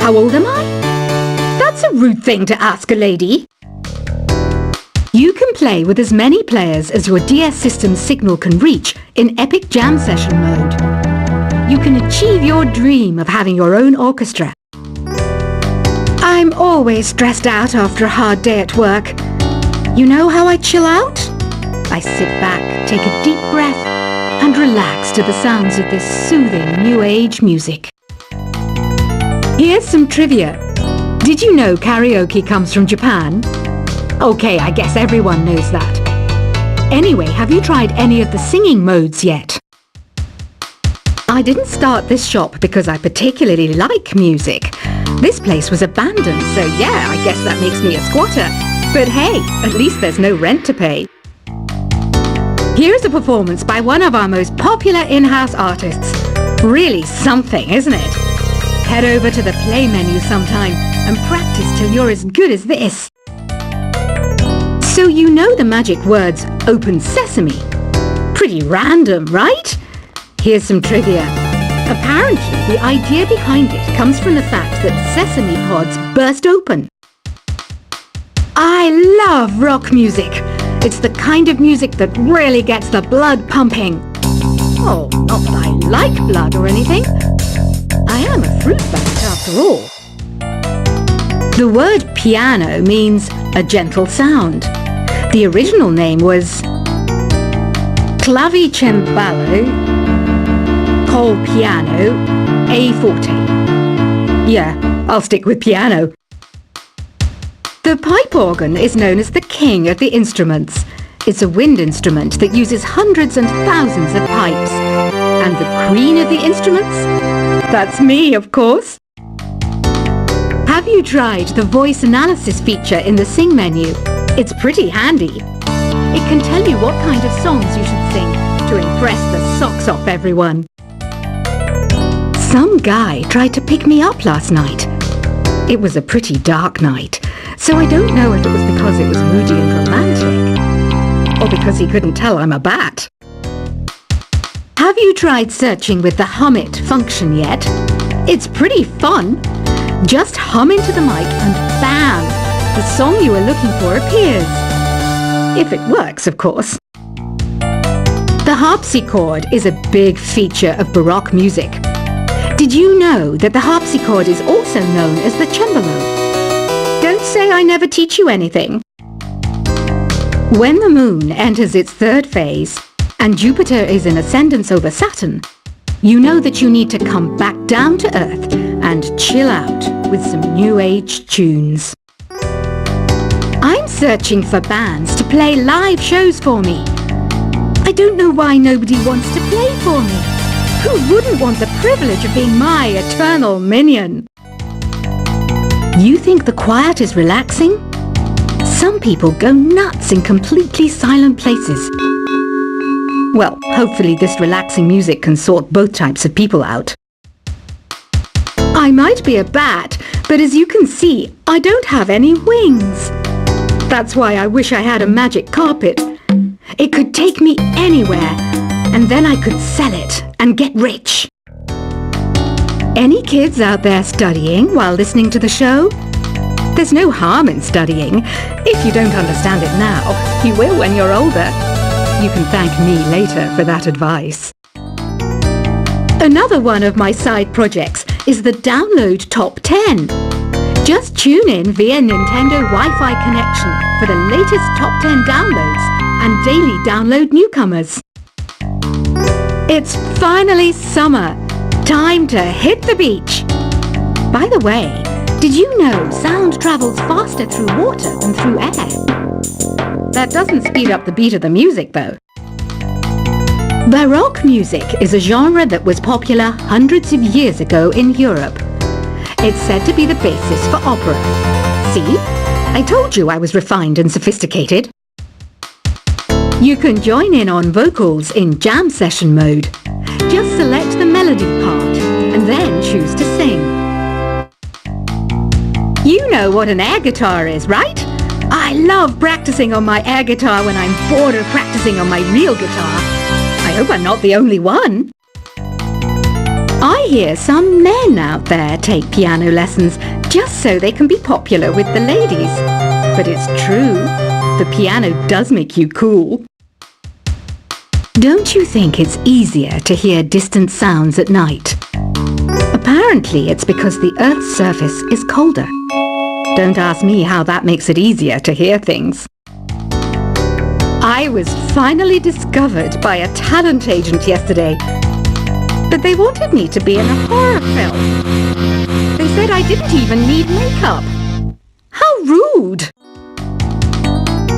How old am I? That's a rude thing to ask a lady. You can play with as many players as your DS system's signal can reach in Epic Jam Session mode. You can achieve your dream of having your own orchestra. I'm always stressed out after a hard day at work. You know how I chill out? I sit back, take a deep breath, and relax to the sounds of this soothing new age music. Here's some trivia. Did you know karaoke comes from Japan? Okay, I guess everyone knows that. Anyway, have you tried any of the singing modes yet? I didn't start this shop because I particularly like music. This place was abandoned, so yeah, I guess that makes me a squatter. But hey, at least there's no rent to pay. Here's a performance by one of our most popular in-house artists. Really something, isn't it? Head over to the play menu sometime and practice till you're as good as this. So you know the magic words "Open Sesame." Pretty random, right? Here's some trivia. Apparently, the idea behind it comes from the fact that sesame pods burst open. I love rock music. It's the kind of music that really gets the blood pumping. Oh, not that I like blood or anything. I am a fruit bat after all. The word piano means a gentle sound. The original name was clavicembalo col piano a forte. Yeah, I'll stick with piano. The pipe organ is known as the king of the instruments. It's a wind instrument that uses hundreds and thousands of pipes. And the queen of the instruments? That's me, of course. Have you tried the voice analysis feature in the Sing menu? It's pretty handy. It can tell you what kind of songs you should sing to impress the socks off everyone. Some guy tried to pick me up last night. It was a pretty dark night, so I don't know if it was because it was moody and romantic, or because he couldn't tell I'm a bat. Have you tried searching with the Hum It function yet? It's pretty fun. Just hum into the mic and bam! The song you are looking for appears. If it works, of course. The harpsichord is a big feature of Baroque music. Did you know that the harpsichord is also known as the cembalo? Don't say I never teach you anything. When the moon enters its third phase and Jupiter is in ascendance over Saturn, you know that you need to come back down to Earth and chill out with some new age tunes. I'm searching for bands to play live shows for me. I don't know why nobody wants to play for me. Who wouldn't want the privilege of being my eternal minion? You think the quiet is relaxing? Some people go nuts in completely silent places. Well, hopefully this relaxing music can sort both types of people out. I might be a bat, but as you can see, I don't have any wings. That's why I wish I had a magic carpet. It could take me anywhere, and then I could sell it and get rich. Any kids out there studying while listening to the show? There's no harm in studying. If you don't understand it now, you will when you're older. You can thank me later for that advice. Another one of my side projects is the Download Top 10. Just tune in via Nintendo Wi-Fi connection for the latest Top 10 downloads and daily download newcomers. It's finally summer. Time to hit the beach. By the way, did you know sound travels faster through water than through air? That doesn't speed up the beat of the music, though. Baroque music is a genre that was popular hundreds of years ago in Europe. It's said to be the basis for opera. See? I told you I was refined and sophisticated. You can join in on vocals in jam session mode. Just select the melody part and then choose to sing. You know what an air guitar is, right? I love practicing on my air guitar when I'm bored of practicing on my real guitar. I hope I'm not the only one. I hear some men out there take piano lessons just so they can be popular with the ladies. But it's true, the piano does make you cool. Don't you think it's easier to hear distant sounds at night? Apparently it's because the Earth's surface is colder. Don't ask me how that makes it easier to hear things. I was finally discovered by a talent agent yesterday. But they wanted me to be in a horror film. They said I didn't even need makeup. How rude!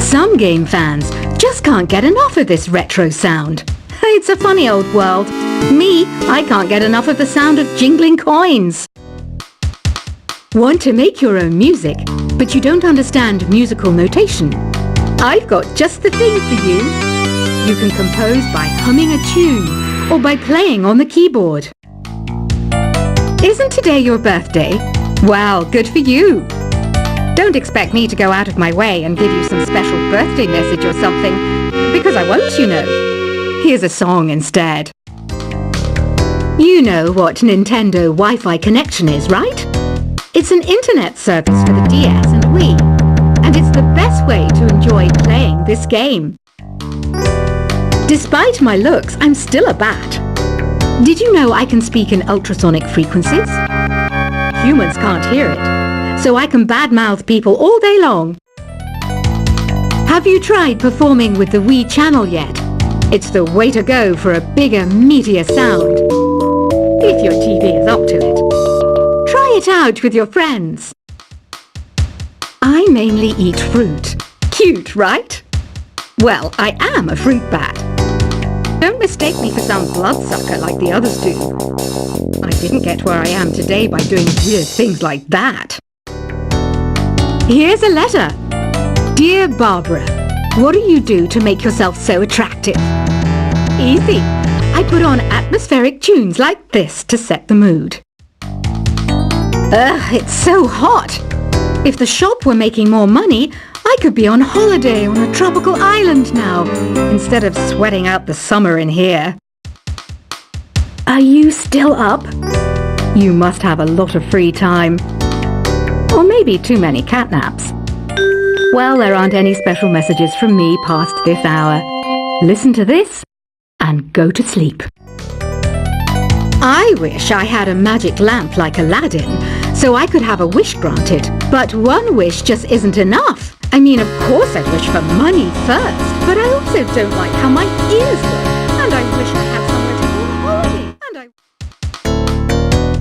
Some game fans just can't get enough of this retro sound. It's a funny old world. Me, I can't get enough of the sound of jingling coins. Want to make your own music, but you don't understand musical notation? I've got just the thing for you. You can compose by humming a tune or by playing on the keyboard. Isn't today your birthday? Well, good for you. Don't expect me to go out of my way and give you some special birthday message or something, because I won't, you know. Here's a song instead. You know what Nintendo Wi-Fi connection is, right? It's an internet service for the DS and Wii, and it's the best way to enjoy playing this game. Despite my looks, I'm still a bat. Did you know I can speak in ultrasonic frequencies? Humans can't hear it, so I can badmouth people all day long. Have you tried performing with the Wii channel yet? It's the way to go for a bigger, meatier sound. If your TV is up to it. Try it out with your friends. I mainly eat fruit. Cute, right? Well, I am a fruit bat. Don't mistake me for some bloodsucker like the others do. I didn't get where I am today by doing weird things like that. Here's a letter. Dear Barbara, what do you do to make yourself so attractive? Easy. I put on atmospheric tunes like this to set the mood. Ugh, it's so hot. If the shop were making more money, I could be on holiday on a tropical island now, instead of sweating out the summer in here. Are you still up? You must have a lot of free time. Or maybe too many catnaps. Well, there aren't any special messages from me past this hour. Listen to this and go to sleep. I wish I had a magic lamp like Aladdin, so I could have a wish granted. But one wish just isn't enough. I mean, of course I'd wish for money first, but I also don't like how my ears look, and I wish I had somewhere to go on holiday,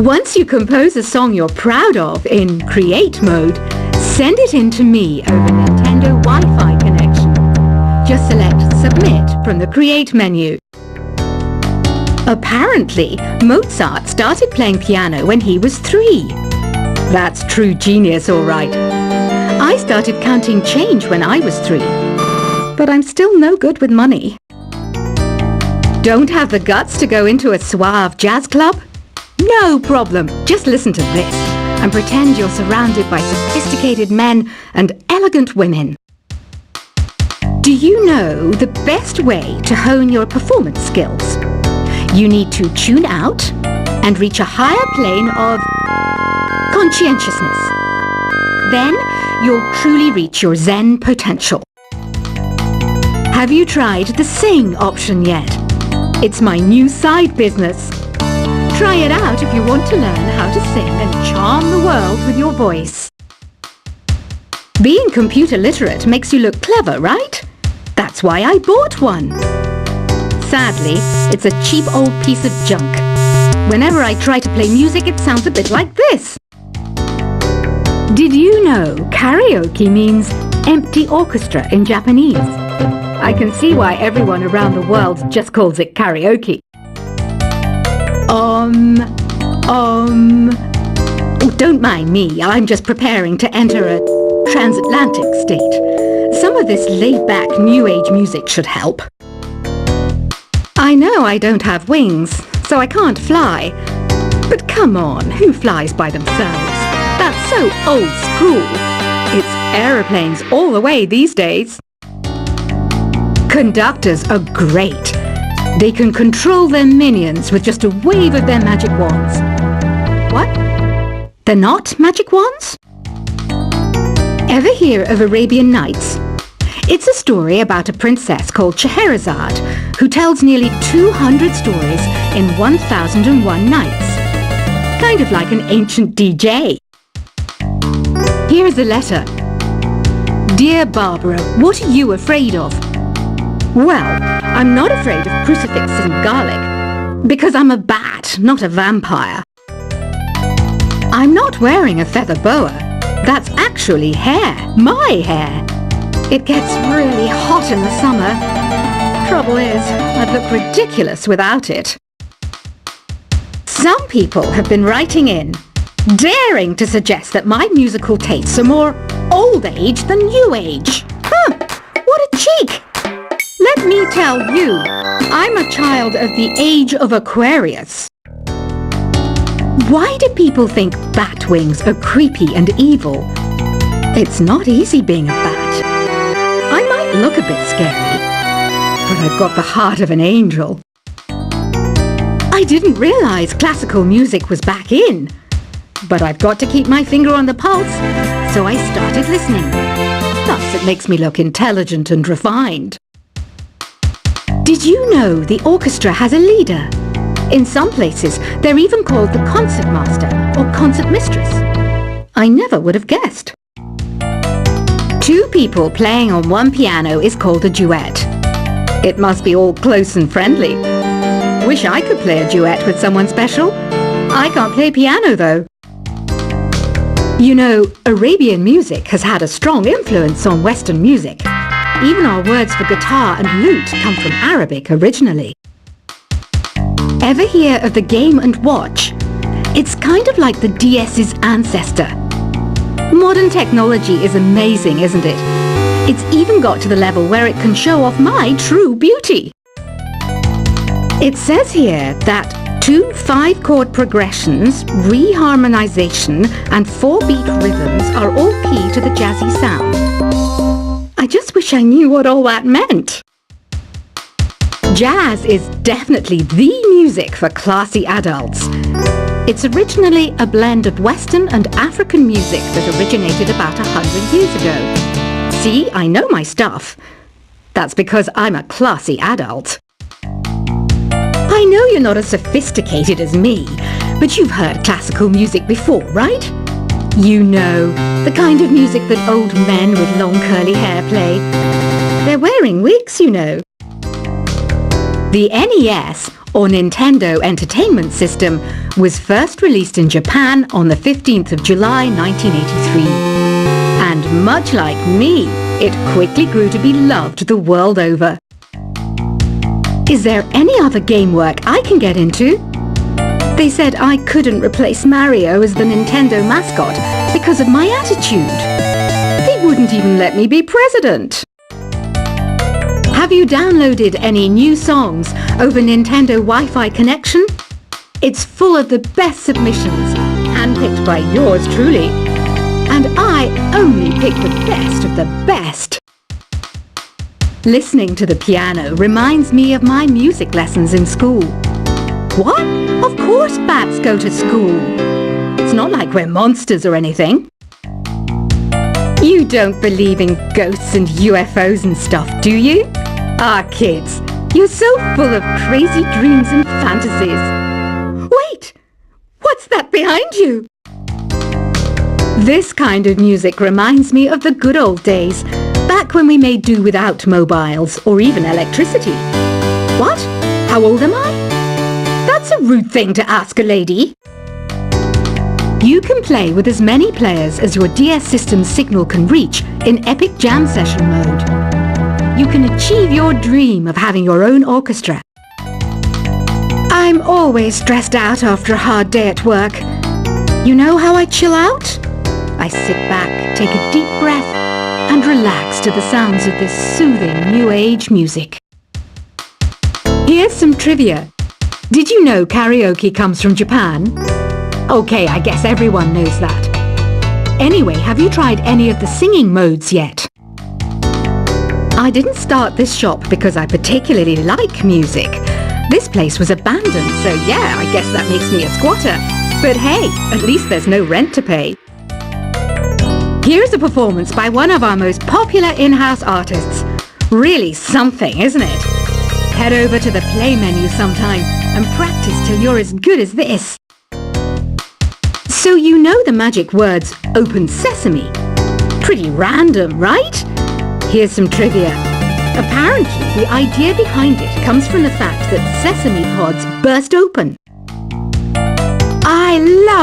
Once you compose a song you're proud of in Create mode, send it in to me over Nintendo Wi-Fi connection. Just select Submit from the Create menu. Apparently, Mozart started playing piano when he was 3. That's true genius, all right. I started counting change when I was 3. But I'm still no good with money. Don't have the guts to go into a suave jazz club? No problem. Just listen to this and pretend you're surrounded by sophisticated men and elegant women. Do you know the best way to hone your performance skills? You need to tune out and reach a higher plane of conscientiousness. Then you'll truly reach your Zen potential. Have you tried the sing option yet? It's my new side business. Try it out if you want to learn how to sing and charm the world with your voice. Being computer literate makes you look clever, right? That's why I bought one. Sadly, it's a cheap old piece of junk. Whenever I try to play music, it sounds a bit like this. Did you know karaoke means empty orchestra in Japanese? I can see why everyone around the world just calls it karaoke. Oh, don't mind me. I'm just preparing to enter a transatlantic state. Some of this laid-back new age music should help. I know I don't have wings, so I can't fly. But come on, who flies by themselves? That's so old school. It's aeroplanes all the way these days. Conductors are great. They can control their minions with just a wave of their magic wands. What? They're not magic wands? Ever hear of Arabian Nights? It's a story about a princess called Scheherazade who tells nearly 200 stories in 1001 nights. Kind of like an ancient DJ. Here's a letter. Dear Barbara, what are you afraid of? Well, I'm not afraid of crucifixes and garlic, because I'm a bat, not a vampire. I'm not wearing a feather boa. That's actually hair, my hair. It gets really hot in the summer. Trouble is, I'd look ridiculous without it. Some people have been writing in, daring to suggest that my musical tastes are more old age than new age. Huh, what a cheek! Let me tell you, I'm a child of the age of Aquarius. Why do people think bat wings are creepy and evil? It's not easy being a bat. I might look a bit scary, but I've got the heart of an angel. I didn't realize classical music was back in, but I've got to keep my finger on the pulse, so I started listening. Thus, it makes me look intelligent and refined. Did you know the orchestra has a leader? In some places, they're even called the concertmaster or concertmistress. I never would have guessed. Two people playing on one piano is called a duet. It must be all close and friendly. Wish I could play a duet with someone special. I can't play piano though. You know, Arabian music has had a strong influence on Western music. Even our words for guitar and lute come from Arabic originally. Ever hear of the Game & Watch? It's kind of like the DS's ancestor. Modern technology is amazing, isn't it? It's even got to the level where it can show off my true beauty. It says here that 2 5-chord progressions, reharmonization, and 4-beat rhythms are all key to the jazzy sound. I just wish I knew what all that meant. Jazz is definitely the music for classy adults. It's originally a blend of Western and African music that originated about 100 years ago. See, I know my stuff. That's because I'm a classy adult. I know you're not as sophisticated as me, but you've heard classical music before, right? You know, the kind of music that old men with long curly hair play. They're wearing wigs, you know. The NES, or Nintendo Entertainment System, was first released in Japan on the 15th of July 1983. And much like me, it quickly grew to be loved the world over. Is there any other game work I can get into? They said I couldn't replace Mario as the Nintendo mascot because of my attitude. They wouldn't even let me be president. Have you downloaded any new songs over Nintendo Wi-Fi connection? It's full of the best submissions, handpicked by yours truly. And I only pick the best of the best. Listening to the piano reminds me of my music lessons in school. What? Of course bats go to school. It's not like we're monsters or anything. You don't believe in ghosts and UFOs and stuff, do you? Ah, kids, you're so full of crazy dreams and fantasies. Wait! What's that behind you? This kind of music reminds me of the good old days, back when we made do without mobiles or even electricity. What? How old am I? That's a rude thing to ask a lady. You can play with as many players as your DS system's signal can reach in Epic Jam Session mode. You can achieve your dream of having your own orchestra. I'm always stressed out after a hard day at work. You know how I chill out? I sit back, take a deep breath, and relax to the sounds of this soothing new age music. Here's some trivia. Did you know karaoke comes from Japan? Okay, I guess everyone knows that. Anyway, have you tried any of the singing modes yet? I didn't start this shop because I particularly like music. This place was abandoned, so yeah, I guess that makes me a squatter. But hey, at least there's no rent to pay. Here's a performance by one of our most popular in-house artists. Really something, isn't it? Head over to the play menu sometime and practice till you're as good as this. So you know the magic words "Open Sesame"? Pretty random, right? Here's some trivia. Apparently, the idea behind it comes from the fact that sesame pods burst open. I love